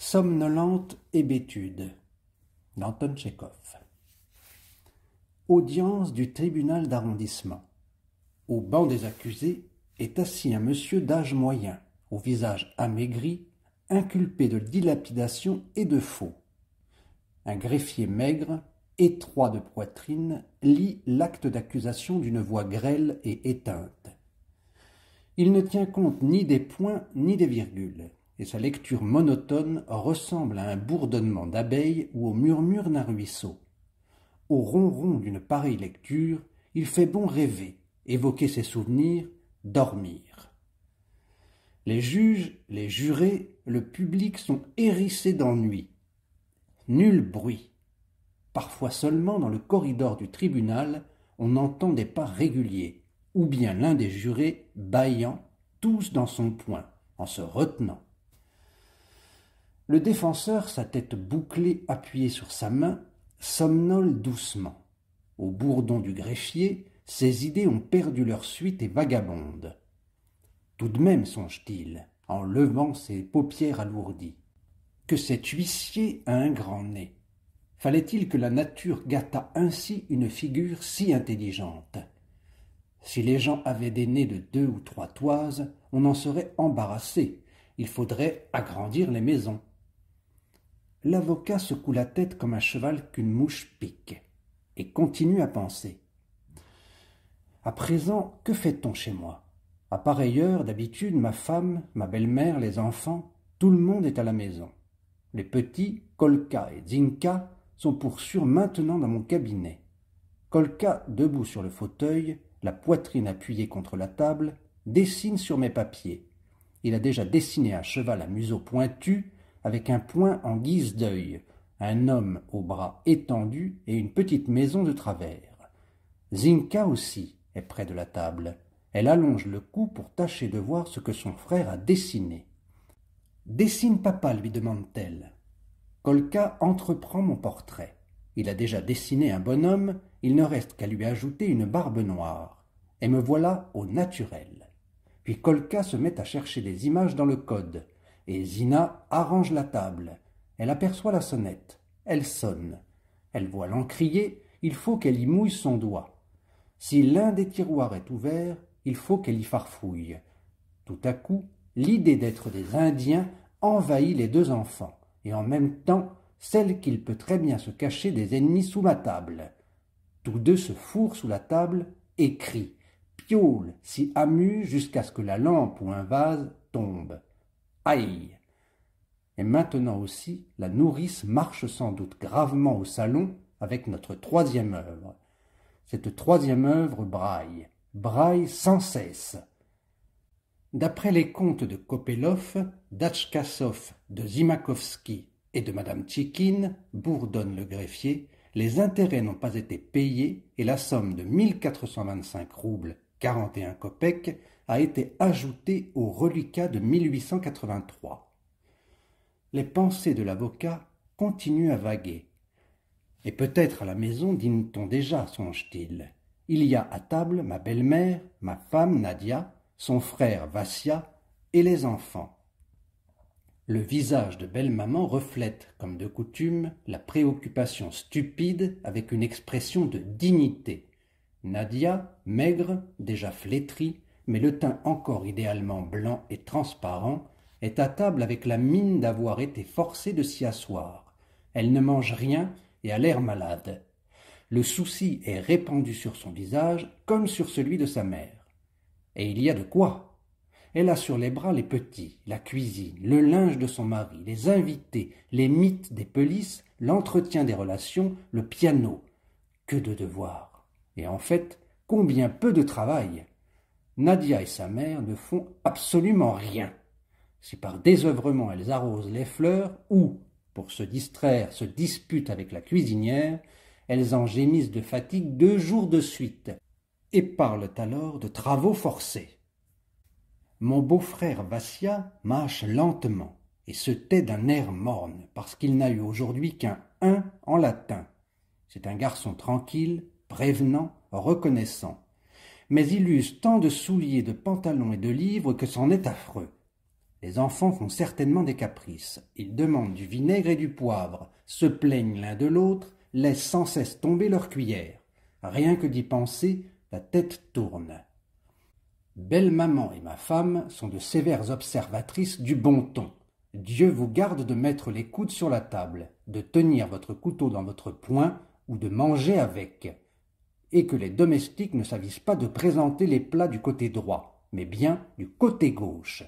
Somnolente hébétude d'Anton Tchekhov. Audience du tribunal d'arrondissement. Au banc des accusés est assis un monsieur d'âge moyen, au visage amaigri, inculpé de dilapidation et de faux. Un greffier maigre, étroit de poitrine, lit l'acte d'accusation d'une voix grêle et éteinte. Il ne tient compte ni des points ni des virgules, et sa lecture monotone ressemble à un bourdonnement d'abeilles ou au murmure d'un ruisseau. Au ronron d'une pareille lecture, il fait bon rêver, évoquer ses souvenirs, dormir. Les juges, les jurés, le public sont hérissés d'ennui. Nul bruit. Parfois seulement dans le corridor du tribunal, on entend des pas réguliers, ou bien l'un des jurés bâillant, tous dans son poing, en se retenant. Le défenseur, sa tête bouclée appuyée sur sa main, somnole doucement. Au bourdon du greffier, ses idées ont perdu leur suite et vagabondent. Tout de même, songe-t-il, en levant ses paupières alourdies, que cet huissier a un grand nez. Fallait-il que la nature gâtât ainsi une figure si intelligente? Si les gens avaient des nez de 2 ou 3 toises, on en serait embarrassé. Il faudrait agrandir les maisons. L'avocat secoue la tête comme un cheval qu'une mouche pique, et continue à penser. À présent, que fait-on chez moi? À pareille heure, d'habitude, ma femme, ma belle-mère, les enfants, tout le monde est à la maison. Les petits, Kolka et Zinka, sont pour sûr maintenant dans mon cabinet. Kolka, debout sur le fauteuil, la poitrine appuyée contre la table, dessine sur mes papiers. Il a déjà dessiné un cheval à museau pointu, avec un point en guise d'œil, un homme aux bras étendus et une petite maison de travers. Zinka aussi est près de la table. Elle allonge le cou pour tâcher de voir ce que son frère a dessiné. « Dessine papa, lui demande-t-elle. Kolka entreprend mon portrait. Il a déjà dessiné un bonhomme, il ne reste qu'à lui ajouter une barbe noire. Et me voilà au naturel. Puis Kolka se met à chercher des images dans le code. Et Zina arrange la table. Elle aperçoit la sonnette. Elle sonne. Elle voit l'encrier, il faut qu'elle y mouille son doigt. Si l'un des tiroirs est ouvert, il faut qu'elle y farfouille. Tout à coup, l'idée d'être des Indiens envahit les 2 enfants, et en même temps, celle qu'il peut très bien se cacher des ennemis sous ma table. Tous 2 se fourrent sous la table et crient, piaulent, s'y amusent jusqu'à ce que la lampe ou un vase tombe. Aïe! Et maintenant aussi, la nourrice marche sans doute gravement au salon avec notre 3e œuvre. Cette 3e œuvre braille sans cesse. D'après les contes de Kopelov, d'Atchkassov, de Zimakovski et de Madame Tchikine, bourdonne le greffier, les intérêts n'ont pas été payés et la somme de 1425 roubles 41 kopecks a été ajoutée au reliquat de 1883. Les pensées de l'avocat continuent à vaguer. Et peut-être à la maison dîne-t-on déjà, songe-t-il. Il y a à table ma belle-mère, ma femme Nadia, son frère Vassia et les enfants. Le visage de belle-maman reflète, comme de coutume, la préoccupation stupide avec une expression de dignité. Nadia, maigre, déjà flétrie, mais le teint encore idéalement blanc et transparent, est à table avec la mine d'avoir été forcée de s'y asseoir. Elle ne mange rien et a l'air malade. Le souci est répandu sur son visage comme sur celui de sa mère. Et il y a de quoi. Elle a sur les bras les petits, la cuisine, le linge de son mari, les invités, les mythes des pelisses, l'entretien des relations, le piano. Que de devoirs. Et en fait, combien peu de travail. Nadia et sa mère ne font absolument rien. Si par désœuvrement elles arrosent les fleurs ou, pour se distraire, se disputent avec la cuisinière, elles en gémissent de fatigue 2 jours de suite et parlent alors de travaux forcés. Mon beau-frère Vassia mâche lentement et se tait d'un air morne parce qu'il n'a eu aujourd'hui qu'un 1 en latin. C'est un garçon tranquille, prévenant, reconnaissant. Mais il use tant de souliers, de pantalons et de livres que c'en est affreux. Les enfants font certainement des caprices. Ils demandent du vinaigre et du poivre, se plaignent l'un de l'autre, laissent sans cesse tomber leur cuillère. Rien que d'y penser, la tête tourne. Belle-maman et ma femme sont de sévères observatrices du bon ton. Dieu vous garde de mettre les coudes sur la table, de tenir votre couteau dans votre poing ou de manger avec. Et que les domestiques ne s'avisent pas de présenter les plats du côté droit, mais bien du côté gauche.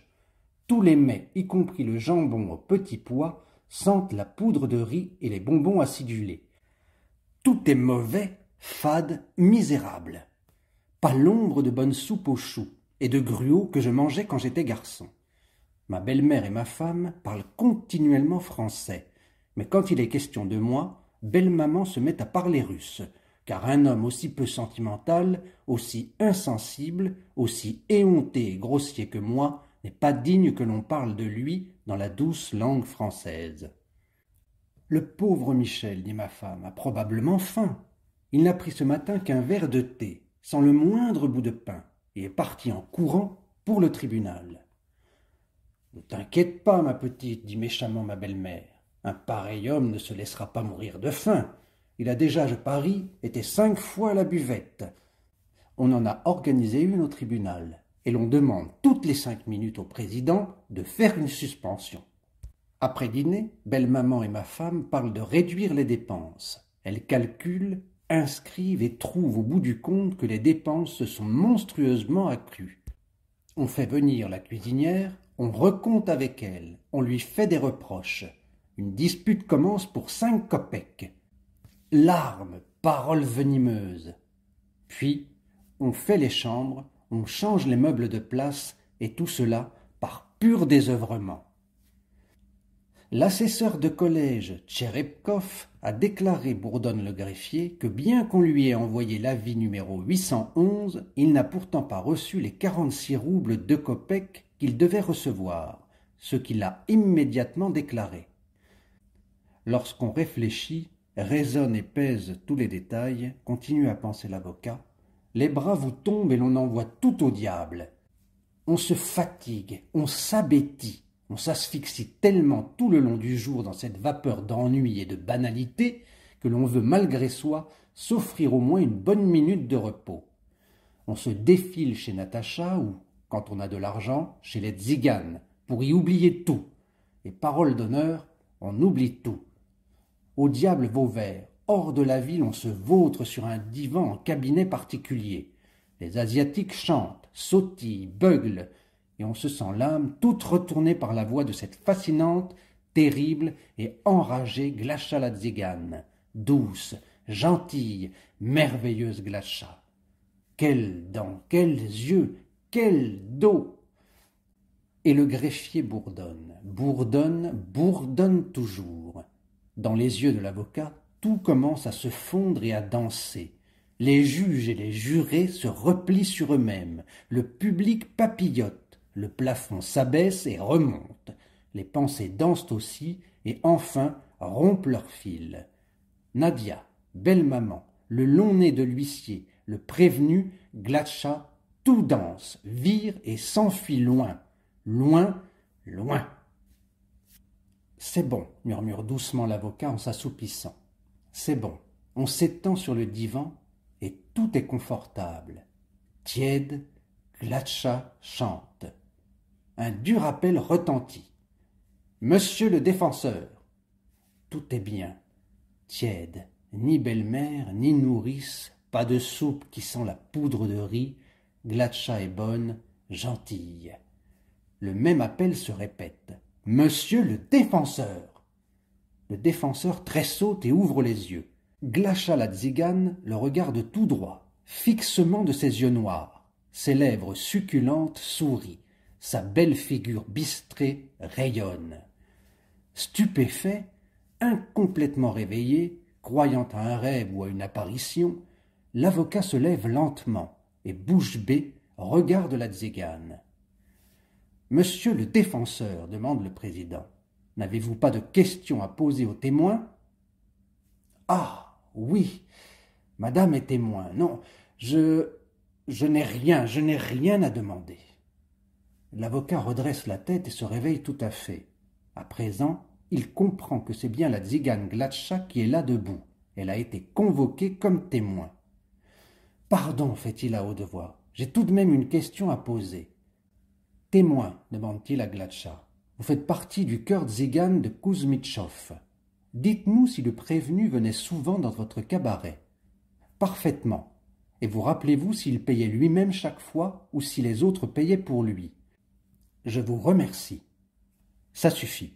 Tous les mets, y compris le jambon au petit pois, sentent la poudre de riz et les bonbons acidulés. Tout est mauvais, fade, misérable. Pas l'ombre de bonne soupe aux choux et de gruau que je mangeais quand j'étais garçon. Ma belle-mère et ma femme parlent continuellement français, mais quand il est question de moi, belle-maman se met à parler russe, car un homme aussi peu sentimental, aussi insensible, aussi éhonté et grossier que moi, n'est pas digne que l'on parle de lui dans la douce langue française. Le pauvre Michel, dit ma femme, a probablement faim. Il n'a pris ce matin qu'un verre de thé, sans le moindre bout de pain, et est parti en courant pour le tribunal. Ne t'inquiète pas, ma petite, dit méchamment ma belle-mère. Un pareil homme ne se laissera pas mourir de faim. Il a déjà, je parie, été 5 fois à la buvette. On en a organisé une au tribunal, et l'on demande toutes les 5 minutes au président de faire une suspension. Après dîner, belle-maman et ma femme parlent de réduire les dépenses. Elles calculent, inscrivent et trouvent au bout du compte que les dépenses se sont monstrueusement accrues. On fait venir la cuisinière, on recompte avec elle, on lui fait des reproches. Une dispute commence pour 5 kopecks. Larmes, paroles venimeuses. Puis, on fait les chambres, on change les meubles de place, et tout cela par pur désœuvrement. L'assesseur de collège Tcherepkov a déclaré, bourdonne le greffier, que bien qu'on lui ait envoyé l'avis numéro 811, il n'a pourtant pas reçu les 46 roubles 2 kopecks qu'il devait recevoir, ce qu'il a immédiatement déclaré. Lorsqu'on réfléchit, raisonne et pèse tous les détails, continue à penser l'avocat, les bras vous tombent et l'on envoie tout au diable. On se fatigue, on s'abêtit. On s'asphyxie tellement tout le long du jour dans cette vapeur d'ennui et de banalité que l'on veut malgré soi s'offrir au moins une bonne minute de repos. On se défile chez Natacha ou, quand on a de l'argent, chez les tziganes pour y oublier tout. Et parole d'honneur, on oublie tout. Au diable vos vers, hors de la ville on se vautre sur un divan en cabinet particulier. Les Asiatiques chantent, sautillent, beuglent, et on se sent l'âme toute retournée par la voix de cette fascinante, terrible et enragée Glacha la Tzigane, douce, gentille, merveilleuse Glacha. Quelles dents, quels yeux, quel dos! Et le greffier bourdonne, bourdonne, bourdonne toujours. Dans les yeux de l'avocat, tout commence à se fondre et à danser. Les juges et les jurés se replient sur eux-mêmes, le public papillote. Le plafond s'abaisse et remonte. Les pensées dansent aussi et enfin rompent leur fil. Nadia, belle-maman, le long nez de l'huissier, le prévenu, Glacha, tout danse, vire et s'enfuit loin, loin, loin. C'est bon, murmure doucement l'avocat en s'assoupissant. C'est bon, on s'étend sur le divan et tout est confortable. Tiède, Glacha chante. Un dur appel retentit. Monsieur le défenseur. Tout est bien. Tiède, ni belle-mère, ni nourrice, pas de soupe qui sent la poudre de riz, Glacha est bonne, gentille. Le même appel se répète. Monsieur le défenseur. Le défenseur tressaute et ouvre les yeux. Glacha la tzigane le regarde tout droit, fixement de ses yeux noirs. Ses lèvres succulentes sourient. Sa belle figure bistrée rayonne. Stupéfait, incomplètement réveillé, croyant à un rêve ou à une apparition, l'avocat se lève lentement et, bouche bée, regarde la tzigane. « Monsieur le défenseur, demande le président, n'avez-vous pas de questions à poser aux témoins ?»« Ah, oui, madame est témoin. Non, je n'ai rien à demander. » L'avocat redresse la tête et se réveille tout à fait. À présent, il comprend que c'est bien la tzigane Glatcha qui est là debout. Elle a été convoquée comme témoin. Pardon, fait-il à haute voix, j'ai tout de même une question à poser. Témoin, demande-t-il à Glatcha, vous faites partie du chœur tzigane de Kouzmitchov. Dites-nous si le prévenu venait souvent dans votre cabaret. Parfaitement. Et vous rappelez-vous s'il payait lui-même chaque fois ou si les autres payaient pour lui. Je vous remercie. Ça suffit.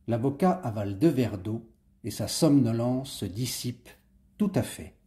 L'avocat avale 2 verres d'eau et sa somnolence se dissipe tout à fait.